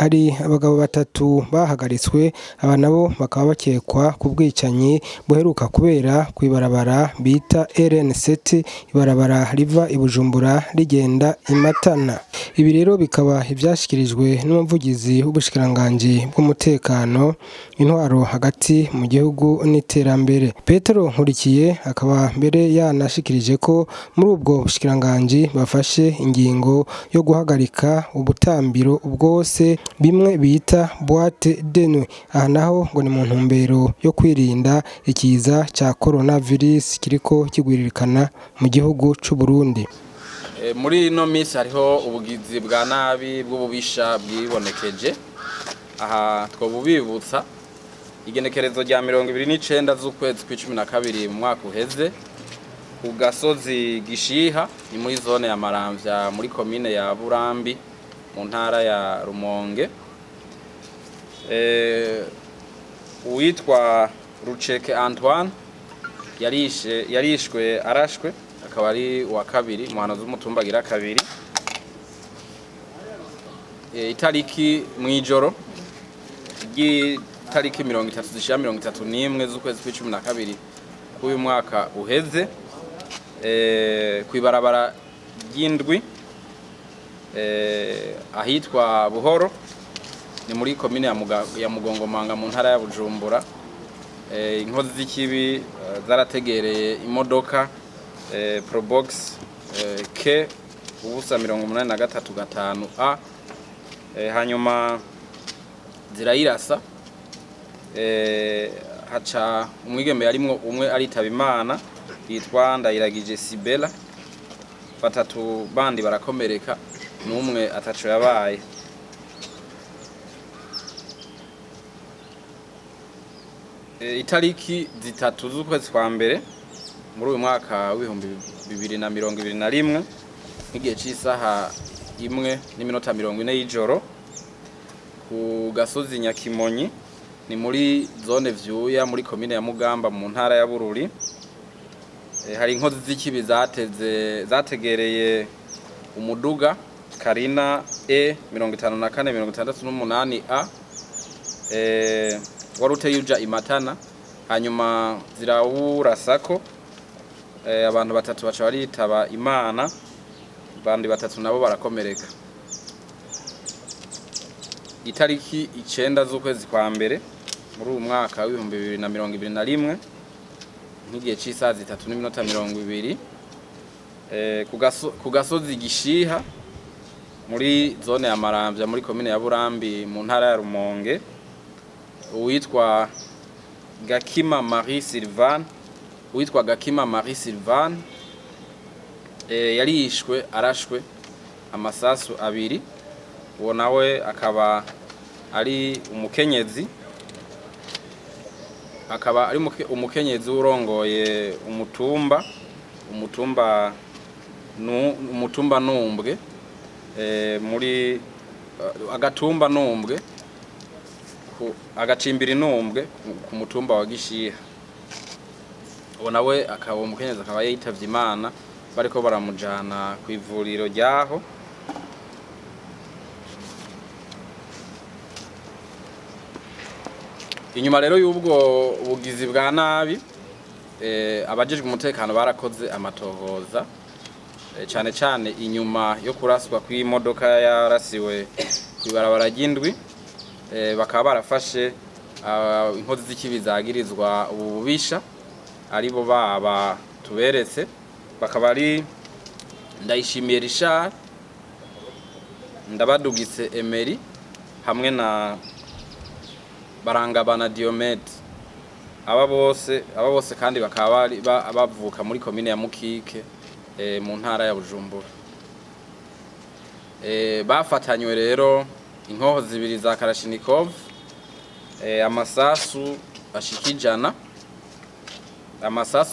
hari abagabo batatu bahagaritswe, aba nabo bakaba bakekwa ku bwicanyi buheruka kubera kw'ibarabara bita RN7, ibarabara riva i Bujumbura rigenda i Matana. Ibi rero bikaba ivyashikirijwe n'umuvugizi w'ubushikiranganji bw'umutekano, intwaro hagati mu gihugu n'iterambere. Petero Nkurikiye akaba mbere yanashikirije ko muri ubwo bushikiranganji bafashe ingingo yo guhagarika ubutambiro bwose bimwe bita boîte de nuit. Aha naho ngo ni mu ntumbero yo kwirinda ikiza ca coronavirus kiriko kigwiririkana mu gihugu c'u Burundi. Muri ino minsi hariho ubugizi bwa nabi bw'ububisha bwibonekeje. Aha twobubibutsa igenekerezo rya 29 z'ukwezi kwa12 mu mwaka uheze ku gasozi Gishiha ni muri zone ya Maramvya muri komine ya Burambi mu ntara ya Rumonge. Uwitwa Ruceke Antoine yarishwe arashwe, akaba ari wa kabiri muhano z'umutumba gira kabiri. Itariki mwijoro itariki 31 z'ukwezi kwa 12 k'uyu mwaka uheze kw'ibarabara ry'indwi ahitwa Buhoro ni muri komine ya Mugongomanga mu ntara ya Bujumbura. Inkozi z'ikibi zarategereye imodoka Probox K ubusa 8335A, hanyuma zirayirasa. Haca umwigeme yarimwo umwe aritaba Imana yitwa Ndayiragije Sibela, batatu bandi barakomereka, n'umwe ataco yabaye. Itariki zitatu z'ukwezi kwa mbere muri uyu mwaka w'ibihumbi 2021 nk'igihe c'isaha 1:40 y'ijoro ku gasozi Nyakimonyi ni muri zone Vyuya muri komine ya Mugamba mu ntara ya Bururi. Hari inkozi z'ikibi zategereye umuduga Karina E5468A warute yuja imatana, hanyuma zirawurasako. Abantu batatu baca baritaba Imana, bandi batatu nabo barakomereka. Itariki 9 z'ukwezi kwa mbere muri uyu mwaka w'ibihumbi 2021 nk'igihe c'isaha 3:20 ku gasozi Gishiha muri zone ya Maramvya muri komine ya Burambi mu ntara ya Rumonge, uwitwa Gakima Marie Sylvain yarishwe arashwe amasasu abiri. Uwo nawe akaba ari umukenyezi, urongoye umutumba Numbwe muri agatumba Numbwe agacimbiri Numbwe ku mutumba wa Gishiha. Uwo nawe akaba umukenyezi akaba yitavye Imana, bariko baramujana ku ivuriro ryaho. Inyuma rero y'ubwo ubugizi bwa nabi abajejwe umutekano barakoze amatohoza cyane cyane inyuma yo kuraswa kw'imodoka yarasiwe kw'ibarabara ry'indwi. Bakaba barafashe inkozi z'ikibi zagirizwa ububisha aribo baba tuberetse, bakaba ari Ndayishimiye Richard, Ndabadugitse Emery hamwe na Barangabana Diomede. Aba bose kandi bakaba bavuka muri komine ya Mukike mu ntara ya Bujumbura. Bafatanywe rero inkoho zibiri za Kalashnikov, amasasu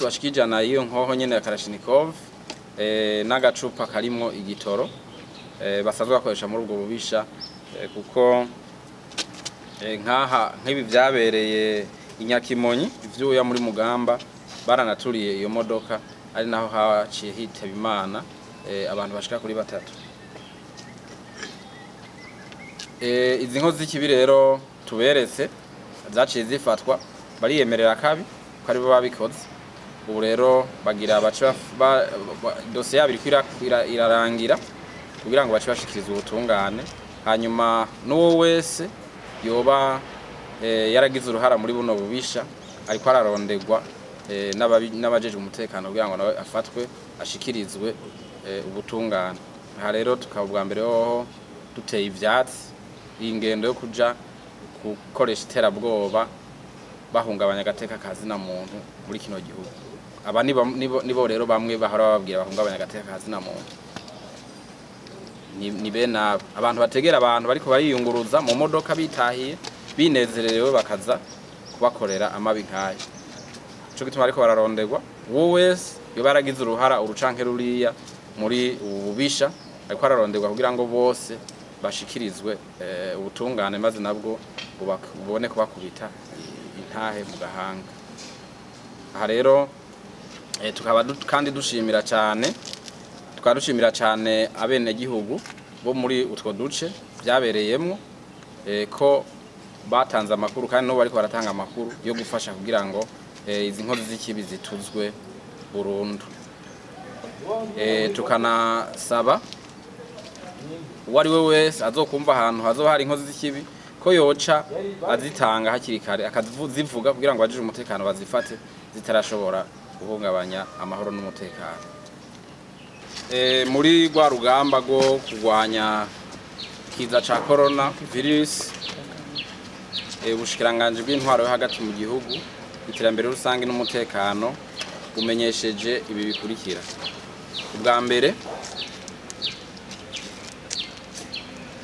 ashikijana iyo nkoho nyene ya Kalashnikov, n'agacupa karimwo igitoro basanzwe bakoresha muri ubwo bubisha, kuko nk'ibi vyabereye Inyakimonyi Vyuya muri Mugamba baranaturiye iyo modoka, ari naho haciye hitaba Imana abantu bashika kuri batatu. izi nkozi z'ikibi rero tuberetse zaciye zifatwa bariyemerera kabi ko ari bo babikoze. Ubu rero bagira bace dosiye yabo irarangira kugira ngo bace bashikiriza ubutungane, hanyuma n'uwo wese yoba yaragize uruhara muri buno bubisha ariko ararondegwa n'abajeje umutekano kugira ngo nawe afatwe ashikirizwe ubutungane. Aha rero tukaba bwa mbere hoho duteye ivyatsi ingendo yo kuja gukoresha iterabwoba bahungabanya agateka kazina muntu muri kino gihugu. Aba nibo rero bamwe bahora bababwira bahungabanya agateka kazina muntu. Ni bena abantu bategera abantu bariko bariyunguruza mu modoka bitahiye binezererewe bakaza kubakorera amabi nkaye. Ico gituma ariko bararondegwa wowe wese yo baragize uruhara urucanke ruriya muri ububisha ariko ararondegwa kugira ngo bose bashikirizwe ubutungane maze nabwo bubone kubakubita intahe mu gahanga. Aha rero tukaba kandi dushimira cyane abene gihugu bo muri utwo duce byabereyemo ko batanze amakuru kandi no bariko baratanga amakuru yo gufasha kugira ngo izi nkozi z'ikibi zituzwe burundu. Tukanasaba uwari we wese azokumva ahantu hazoba hari inkozi z'ikibi ko yoca azitanga hakiri kare akazivuga kugira ngo abajije umutekano bazifate zitarashobora guhungabanya amahoro n'umutekano. Muri rwa rugamba rwo kurwanya kiza ca corona virus, ubushikiranganje bw'intwaro yo hagati mu gihugu iterambere rusange n'umutekano bumenyesheje ibi bikurikira. Ubwa mbere,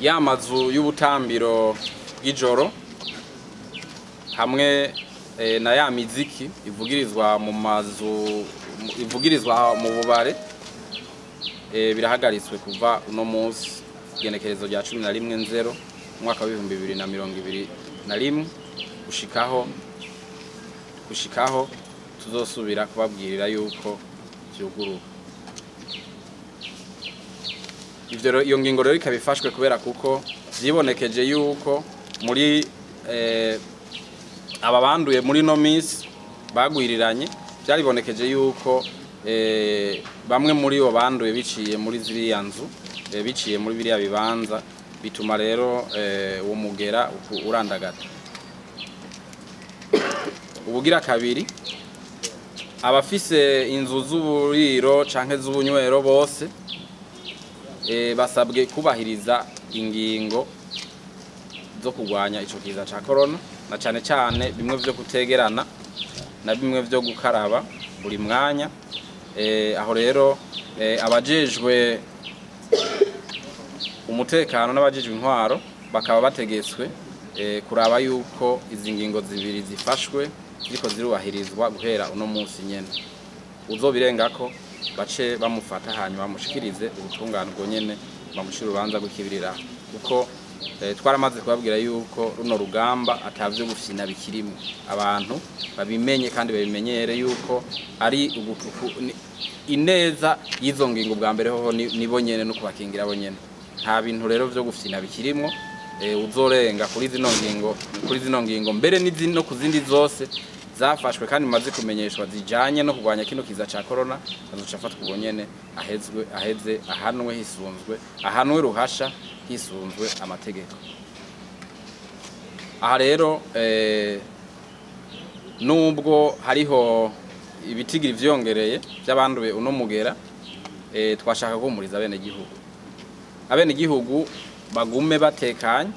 yamazu y'ubutambiro bw'ijoro hamwe na ya miziki ivugirizwa mu mazu ivugirizwa mu bubare birahagaritswe kuva uno munsi igenekerezo rya 11/0 mwaka wa 2021 gushikaho tuzosubira kubabwirira yuko byuguruka. Iyo ngingo rero ikabifashwe kubera kuko zibonekeje yuko muri aba banduye muri no minsi bagwiriranye, byaribonekeje yuko bamwe muri bo banduye biciye muri ziriya nzu, biciye muri biriya bibanza, bituma rero uwo mugera urandagata. Ubugira kabiri, abafise inzu z'uburiro canke z'ubunywero bose basabwe kubahiriza ingingo zo kurwanya ico kiza ca corona, na cane cyane bimwe vyo kutegerana na bimwe vyo gukaraba buri mwanya. Aho rero abajejwe umutekano n'abajejwe intwaro bakaba bategetswe kuraba yuko izi ngingo zibiri zifashwe ziko zirubahirizwa guhera uno munsi nyene. Uzobirengako bace bamufata hanyuma bamushikirize ubutungane bwo nyene bamushira urubanza rw'ikibirira, kuko twaramaze kubabwira yuko runo rugamba atavyo gufyina bikirimo. Abantu babimenye kandi babimenyere yuko ari ineza y'izo ngingo bwa mbere hoho nibo nyene no kubakingira abo nyene. Nta bintu rero vyo gufyina bikirimo. Uzorenga kuri zino ngingo mbere n'izino kuzindi zose zafashwe kandi maze kumenyeshwa zijanye no kurwanya kino kiza ca corona, azoca afatwa ubwo nyene aheze ahanwe ruhasha hisunzwe amategeko. Aha rero nubwo hariho ibitigiri vyongereye by'abanduye uno mugera, twashaka guhumuriza abene gihugu bagume batekanye,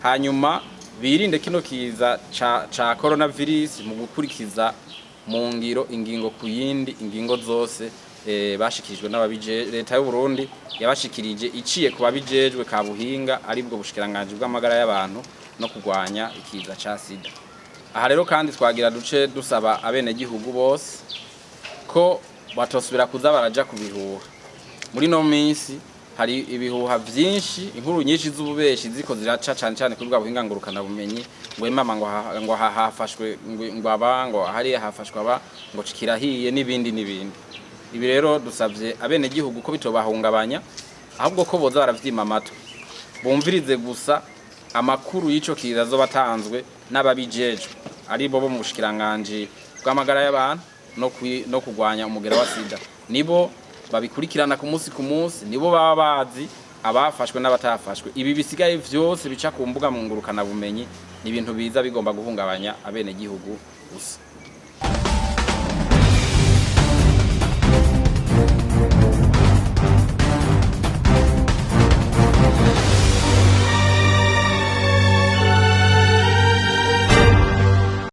hanyuma birinde kino kiza ca coronavirus mu gukurikiza mu ngiro ingingo ku yindi ingingo zose bashikirijwe n'ababije leta y'u Burundi yabashikirije iciye ku babijejwe ka buhinga aribwo bushikiranganje bw'amagara y'abantu no kurwanya ikiza ca sida. Aha rero kandi twagira duce dusaba abene gihugu bose ko batosubira kuza baraja kubihuha. Muri no minsi hari ibihuha vyinshi, inkuru nyinshi z'ububeshi ziko ziraca cyane kuri bwa buhinga ngurukana bumenyi, ngo mama ngo hafashwe ngo hari hafashwe aba ngo cikirahiye n'ibindi. Ibi rero dusavye abene gihugu ko bitobahungabanya, ahubwo ko boza baravyima amatwi bumvirize gusa amakuru y'ico kiza azobatanzwe n'ababijejwe ari bo mu bushikiranganje bw'amagara y'abantu no kugwanya umugera wa sida. Nibo babikurikirana ku munsi, nibo baba bazi abafashwe n'abatafashwe. Ibi bisigaye vyose bica ku mbuga ngurukana bumenyi ni ibintu biza bigomba guhungabanya abene gihugu gusa.